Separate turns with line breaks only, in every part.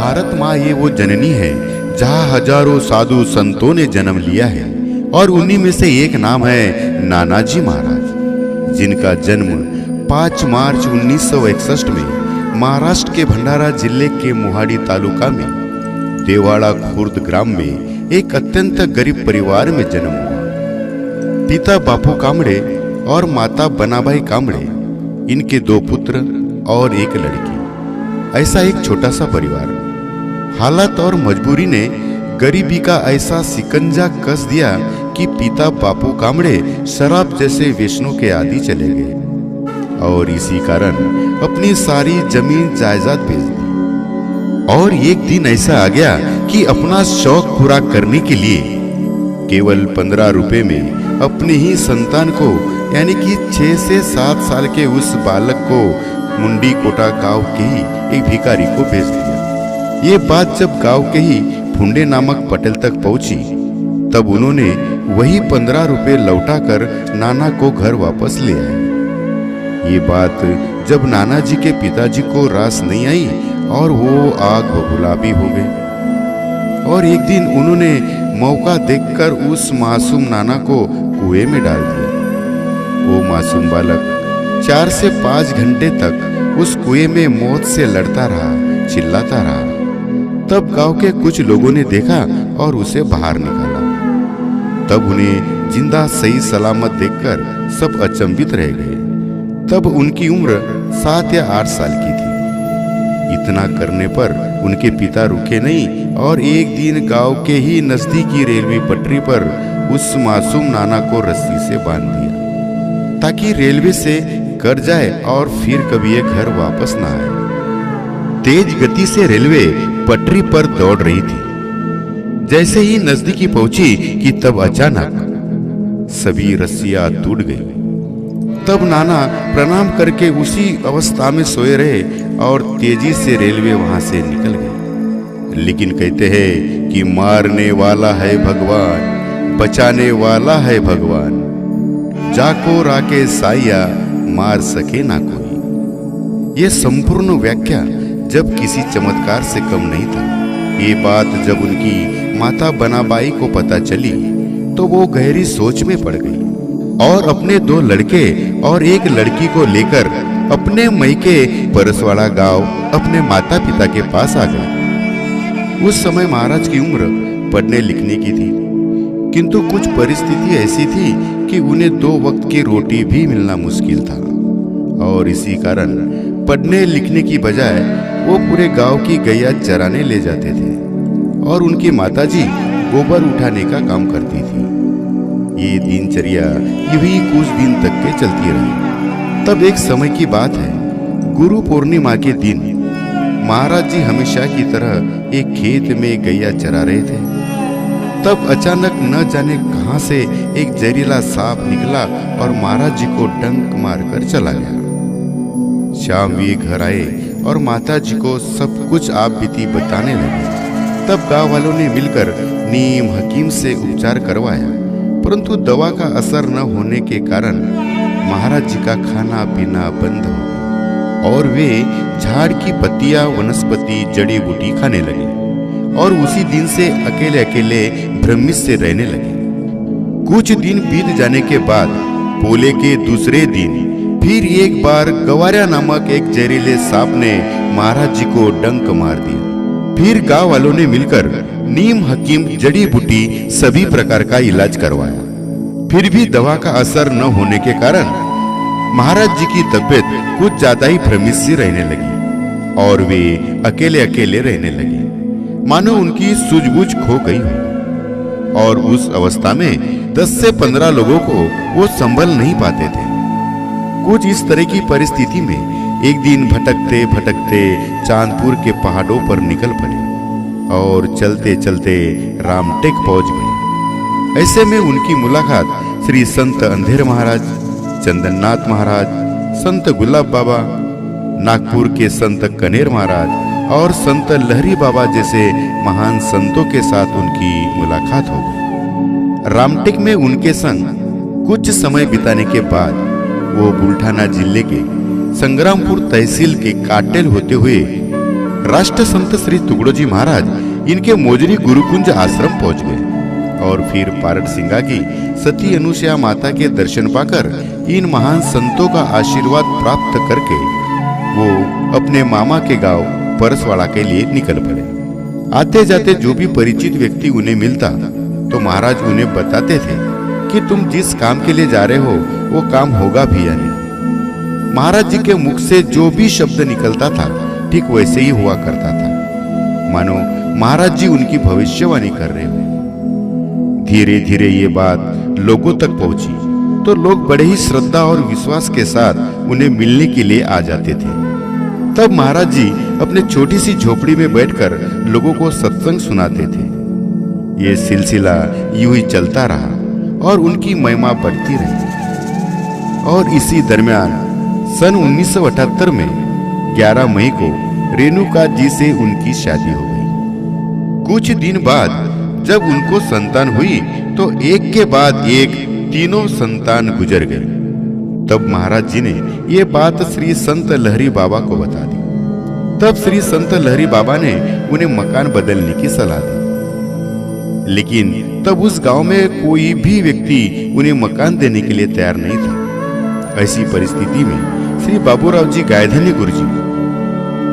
भारत माँ ये वो जननी है जहाँ हजारों साधु संतों ने जन्म लिया है और उन्हीं में से एक नाम है नानाजी महाराज, जिनका जन्म 5 मार्च 1961 में महाराष्ट्र के भंडारा जिले के मोहाड़ी तालुका में देवाड़ा खुर्द ग्राम में एक अत्यंत गरीब परिवार में जन्म हुआ। पिता बापू कामड़े और माता बनाबाई कामड़े, इनके 2 पुत्र और एक लड़की। ऐसा एक छोटा सा परिवार। हालात और मजबूरी ने गरीबी का ऐसा सिकंजा कस दिया कि पिता बापू कामड़े शराब जैसे व्यसनों के आदी चले गए और इसी कारण अपनी सारी जमीन जायदाद बेच दी। और एक दिन ऐसा आ गया कि अपना शौक पूरा करने के लिए केवल 15 रुपए में अपने ही संतान को, यानी कि 6 से 7 साल के उस बालक को मुंडी कोटा गांव के ही एक भिखारी को भेज दिया। ये बात जब गांव के ही फुंडे नामक पटेल तक पहुंची, तब उन्होंने वही 15 रुपए लौटाकर नाना को घर वापस ले आए। ये बात जब नाना जी के पिताजी को रास नहीं आई और वो आग बबूला भी हो गए। और एक दिन उन्होंने मौका देखकर उस मासूम नाना को कुएं में डाल दिया। वो मासूम बालक 4 से 5 घंटे तक उस कुएं में मौत से लड़ता रहा, चिल्लाता रहा। तब गांव के कुछ लोगों ने देखा और उसे बाहर निकाला। तब उन्हें जिंदा सही सलामत देखकर सब अचंभित रह गए। तब उनकी उम्र 7 या 8 साल की थी। इतना करने पर उनके पिता रुके नहीं और एक दिन गांव के ही नजदीकी रेलवे पटरी पर उस मासूम नाना को रस्सी से बांध दिया ताकि रेलवे से कर जाए और फिर कभी ये घर वापस ना आए। तेज गति से रेलवे पटरी पर दौड़ रही थी। जैसे ही नजदीकी पहुंची कि तब अचानक सभी रस्सियां टूट गई। तब नाना प्रणाम करके उसी अवस्था में सोए रहे और तेजी से रेलवे वहां से निकल गई। लेकिन कहते हैं कि मारने वाला है भगवान, बचाने वाला है भगवान, जाको राके साया मार सके ना कोई। ये संपूर्ण व्याख्या जब किसी चमत्कार से कम नहीं था। ये बात जब उनकी माता बनाबाई को पता चली तो वो गहरी सोच में पड़ गई और अपने 2 लड़के और एक लड़की को लेकर अपने मैके परसवाड़ा गांव अपने माता पिता के पास आ गए। उस समय महाराज की उम्र पढ़ने लिखने की थी, किंतु कुछ परिस्थिति ऐसी थी कि उन्हें 2 वक्त की रोटी भी मिलना मुश्किल था और इसी कारण पढ़ने लिखने की बजाय वो पूरे गांव की गैया चराने ले जाते थे और उनकी माताजी गोबर उठाने का काम करती थी। ये दिनचर्या यही कुछ दिन तक के चलती रही। तब एक समय की बात है, गुरु पूर्णिमा के दिन महाराज जी हमेशा की तरह एक खेत में गैया चरा रहे थे। तब अचानक न जाने कहां से एक जहरीला सांप निकला और महाराज जी को डंक मारकर चला गया। शाम वे घर आए और माता जी को सब कुछ आप बीती बताने लगे। तब गांव वालों ने मिलकर नीम हकीम से उपचार करवाया, परंतु दवा का असर न होने के कारण महाराज जी का खाना पीना बंद हो गया और वे झाड़ की पत्तियां, वनस्पति, जड़ी बूटी खाने लगे और उसी दिन से अकेले अकेले भ्रमित से रहने लगे। कुछ दिन बीत जाने के बाद पोले के दूसरे दिन फिर एक बार गवारिया नामक एक जहरीले सांप ने महाराज जी को डंक मार दिया। फिर गांव वालों ने मिलकर नीम हकीम, जड़ी बूटी सभी प्रकार का इलाज करवाया। फिर भी दवा का असर न होने के कारण महाराज जी की तबीयत कुछ ज्यादा ही भ्रमित सी रहने लगी और वे अकेले अकेले रहने लगे, मानो उनकी सूझबूझ खो गई हो। और उस अवस्था में 10 से 15 लोगों को वो संभल नहीं पाते थे। कुछ इस तरह की परिस्थिति में एक दिन भटकते भटकते चांदपुर के पहाड़ों पर निकल पड़े और चलते चलते रामटेक पहुंच गए। ऐसे में उनकी मुलाकात श्री संत अंधेर महाराज, चंदननाथ महाराज, संत गुलाब बाबा, नागपुर के संत कनेर महाराज और संत लहरी बाबा जैसे महान संतों के साथ उनकी मुलाकात हो गई। रामटेक में उनके संग कुछ समय बिताने के बाद वो बुल्ढाना जिले के संग्रामपुर तहसील के काटेल होते हुए राष्ट्र संत श्री तुगड़ोजी महाराज इनके मोजरी गुरुकुंज आश्रम पहुंच गए और फिर पारट सिंगा की सती अनुसुया माता के दर्शन पाकर इन महान संतों का आशीर्वाद प्राप्त करके वो अपने मामा के गांव परसवाड़ा के लिए निकल पड़े। आते जाते जो भी परिचित व्यक्ति उन्हें मिलता तो महाराज उन्हें बताते थे कि तुम जिस काम के लिए जा रहे हो वो काम होगा भी या नहीं। महाराज जी के मुख से जो भी शब्द निकलता था ठीक वैसे ही हुआ करता था, मानो महाराज जी उनकी भविष्यवाणी कर रहे हो। धीरे धीरे ये बात लोगों तक पहुंची तो लोग बड़े ही श्रद्धा और विश्वास के साथ उन्हें मिलने के लिए आ जाते थे। तब महाराज जी अपने छोटी सी झोपड़ी में बैठकर लोगों को सत्संग सुनाते थे। ये सिलसिला यूं ही चलता रहा और उनकी महिमा बढ़ती रही। और इसी दरमियान सन 1978 में 11 मई को रेणुका जी से उनकी शादी हो गई। कुछ दिन बाद जब उनको संतान हुई तो एक के बाद एक तीनों संतान गुजर गए। तब महाराज जी ने ये बात श्री संत लहरी बाबा को बता दी। तब श्री संत लहरी बाबा ने उन्हें मकान बदलने की सलाह दी, लेकिन तब उस गांव में कोई भी व्यक्ति उन्हें मकान देने के लिए तैयार नहीं था। ऐसी परिस्थिति में श्री बाबूराव जी गायधनी गुरु जी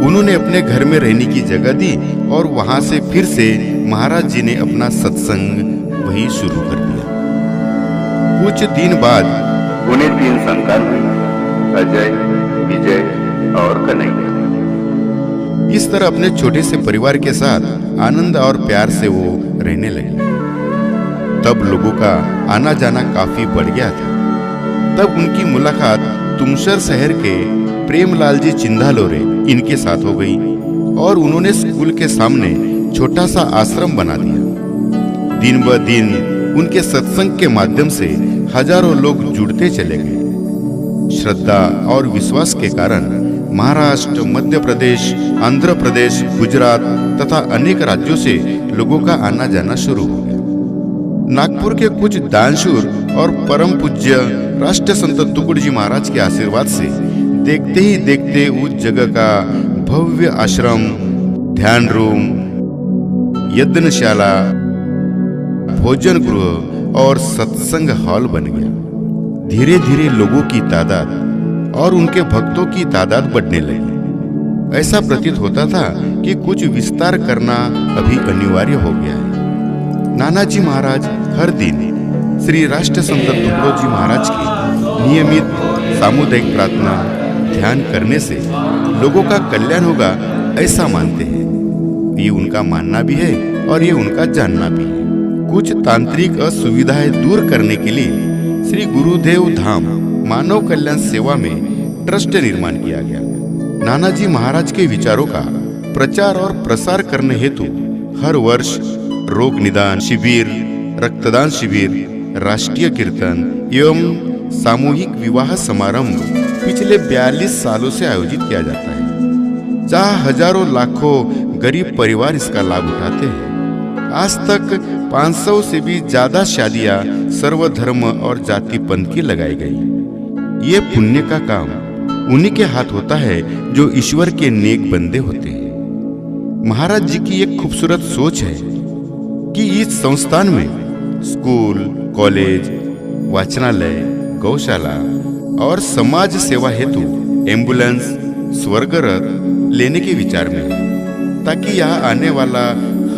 उन्होंने अपने घर में रहने की जगह दी और वहां से फिर से महाराज जी ने अपना सत्संग वही शुरू कर दिया। कुछ दिन बाद उन्हें 3 संतान हुए, अजय, विजय और कन्हैया। इस तरह अपने छोटे से परिवार के साथ आनंद और प्यार से वो रहने लगे। तब लोगों का आना जाना काफी बढ़ गया था। तब उनकी मुलाकात तुमसर शहर के प्रेमलाल जी चिंधालोरे इनके साथ हो गई और उन्होंने स्कूल के सामने छोटा सा आश्रम बना दिया। दिन ब दिन उनके सत्संग के माध्यम से हजारों लोग जुड़ते चले गए। श्रद्धा और विश्वास के कारण महाराष्ट्र, मध्य प्रदेश, आंध्र प्रदेश, गुजरात तथा अनेक राज्यों से लोगों का आना जाना शुरू हो गया। नागपुर के कुछ दानशूर और परम पूज्य राष्ट्र संत तुगड़ोजी महाराज के आशीर्वाद से देखते ही देखते उस जगह का भव्य आश्रम, ध्यान रूम, यज्ञशाला, भोजन गृह और सत्संग हॉल बन गया। धीरे धीरे लोगों की तादाद और उनके भक्तों की तादाद बढ़ने लगी। ऐसा प्रतीत होता था कि कुछ विस्तार करना अभी अनिवार्य हो गया है। नानाजी महाराज हर दिन श्री राष्ट्र संत तुगड़ोजी महाराज की नियमित सामुदायिक प्रार्थना ध्यान करने से लोगों का कल्याण होगा ऐसा मानते हैं। ये उनका मानना भी है और ये उनका जानना भी है। कुछ तांत्रिक असुविधाएं दूर करने के लिए श्री गुरुदेव धाम मानव कल्याण सेवा में ट्रस्ट निर्माण किया गया। नानाजी महाराज के विचारों का प्रचार और प्रसार करने हेतु हर वर्ष रोग निदान शिविर, रक्तदान शिविर, राष्ट्रीय कीर्तन एवं सामूहिक विवाह समारंभ पिछले 42 सालों से आयोजित किया जाता है, जहां हजारों लाखों गरीब परिवार इसका लाभ उठाते हैं। आज तक 500 से भी ज्यादा शादियां सर्वधर्म और जाति पंथ की लगाई गई। ये पुण्य का काम उन्हीं के हाथ होता है जो ईश्वर के नेक बंदे होते हैं। महाराज जी की एक खूबसूरत सोच है कि इस संस्थान में स्कूल, कॉलेज, वाचनालय, गौशाला और समाज सेवा हेतु एम्बुलेंस, स्वर्गरथ लेने के विचार में है, ताकि यहाँ आने वाला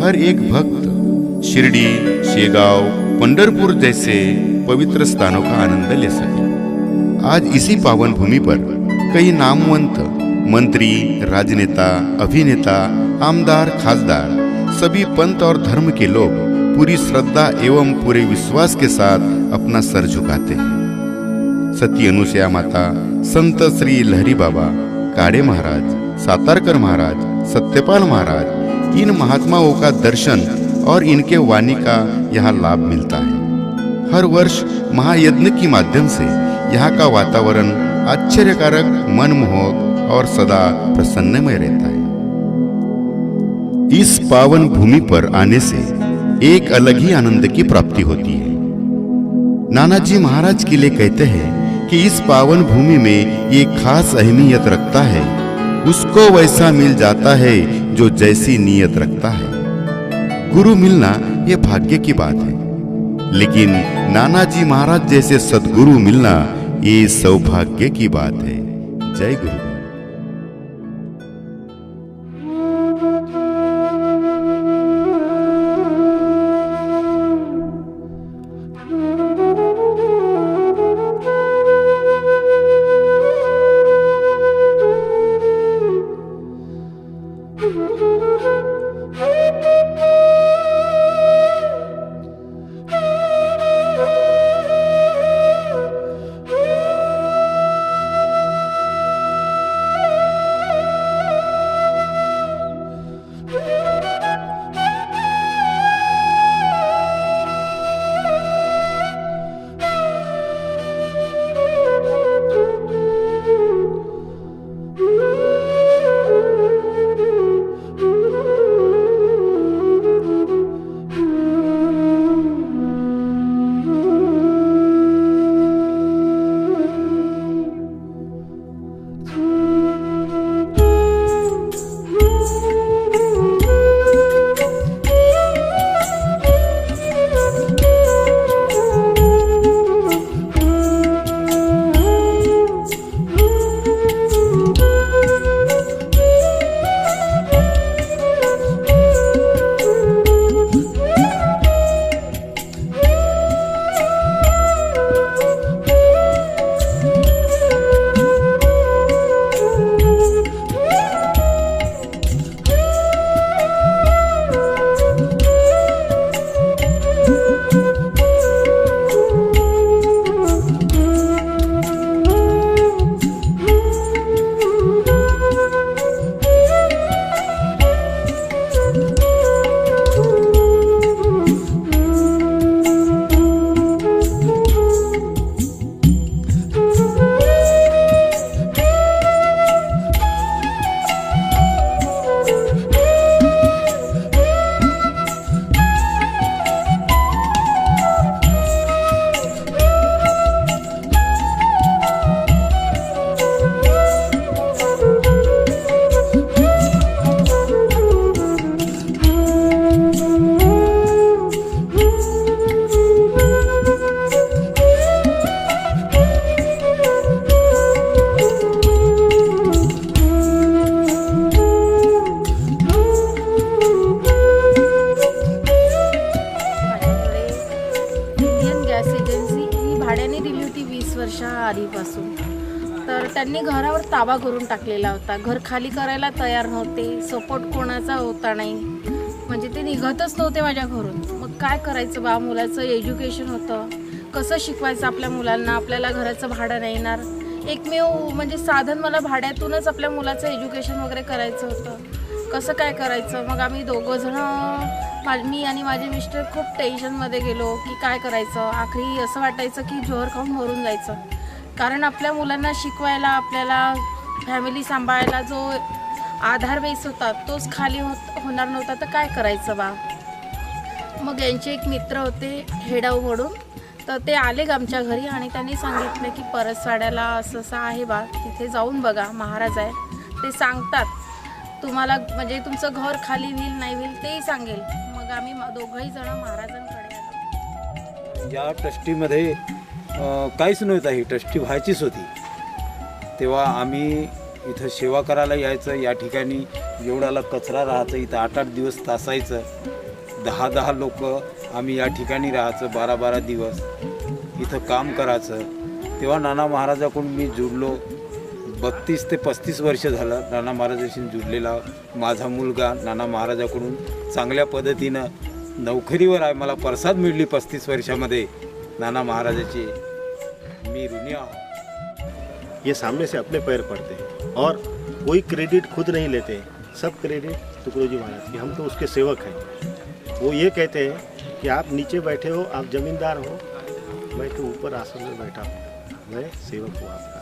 हर एक भक्त शिरडी, शेगांव, पंढरपुर जैसे पवित्र स्थानों का आनंद ले सके। आज इसी पावन भूमि पर कई नामवंत मंत्री, राजनेता, अभिनेता, आमदार, खासदार सभी पंथ और धर्म के लोग पूरी श्रद्धा एवं पूरे विश्वास के साथ अपना सर झुकाते हैं। सती अनुसुया माता, संत श्री लहरी बाबा, काड़े महाराज, सातारकर महाराज, सत्यपाल महाराज, इन महात्माओं का दर्शन और इनके वाणी का यहाँ लाभ मिलता है। हर वर्ष महायज्ञ के माध्यम से यहाँ का वातावरण आश्चर्यकारक, मनमोहक और सदा प्रसन्नमय रहता है। इस पावन भूमि पर आने से एक अलग ही आनंद की प्राप्ति होती है। नानाजी महाराज के लिए कहते हैं कि इस पावन भूमि में ये खास अहमियत रखता है, उसको वैसा मिल जाता है जो जैसी नीयत रखता है। गुरु मिलना ये भाग्य की बात है, लेकिन नानाजी महाराज जैसे सद्गुरु मिलना ये सौभाग्य की बात है। जय गुरु।
आधीपासून. तर त्यांनी घरावर ताबा करून टाकलेला होता. घर खाली करायला तयार नव्हते. सपोर्ट कोणाचा होता नाही. म्हणजे ते निघतच नव्हते माझ्या घरून. मग काय करायचं बा, मुलाचं एज्युकेशन होतं, कसं शिकवायचं आपल्या मुलांना, आपल्याला घराचं भाडं नाही येणार. एकमेव म्हणजे साधन मला भाड्यातूनच आपल्या मुलाचं एज्युकेशन वगैरे करायचं होतं. कसं काय करायचं. मग आम्ही दोघंजणं, मी आणि माझे मिस्टर खूप टेन्शनमध्ये गेलो की काय करायचं. आखरी असं वाटायचं की जोहर खाऊन मरून जायचं. कारण आपल्या मुलांना शिकवायला, आपल्याला फॅमिली सांभाळायला जो आधार बेस होता तोच खाली होणार नव्हता. तर काय करायचं बा. मग यांचे एक मित्र होते हेडाऊ म्हणून, तर ते आले आमच्या घरी आणि त्यांनी सांगितलं की परसवाड्याला असं असं आहे बा, तिथे जाऊन बघा. महाराज आहे, ते सांगतात तुम्हाला, म्हणजे तुमचं घर खाली होईल नाही होईल तेही सांगेल. मग आम्ही दोघंही जण महाराजांकडे आलो.
या ट्रस्टीमध्ये काहीच नव्हतं, ही ट्रस्टी व्हायचीच होती. तेव्हा आम्ही इथं सेवा करायला यायचं. या ठिकाणी एवढाला कचरा राहायचं, इथं 8-8 दिवस तासायचं. 10-10 लोक आम्ही या ठिकाणी राहायचं, 12-12 दिवस इथं काम करायचं. तेव्हा नाना महाराजाकडून मी जुडलो. 32 ते 35 वर्ष झालं नाना महाराजाशी जुडलेला. माझा मुलगा नाना महाराजाकडून चांगल्या पद्धतीनं नोकरीवर आहे. मला प्रसाद मिळली 35 वर्षामध्ये नाना महाराजाची. मी ऋणी आहो.
ये सामने से अपने पैर पड़ते हैं और कोई क्रेडिट खुद नहीं लेते. सब क्रेडिट तुकडोजी महाराज की. हम तो उसके सेवक हैं. वो ये कहते हैं कि आप नीचे बैठे हो, आप जमींदार हो, मैं तो ऊपर आसन में बैठा हूँ, मैं सेवक हूँ आपका.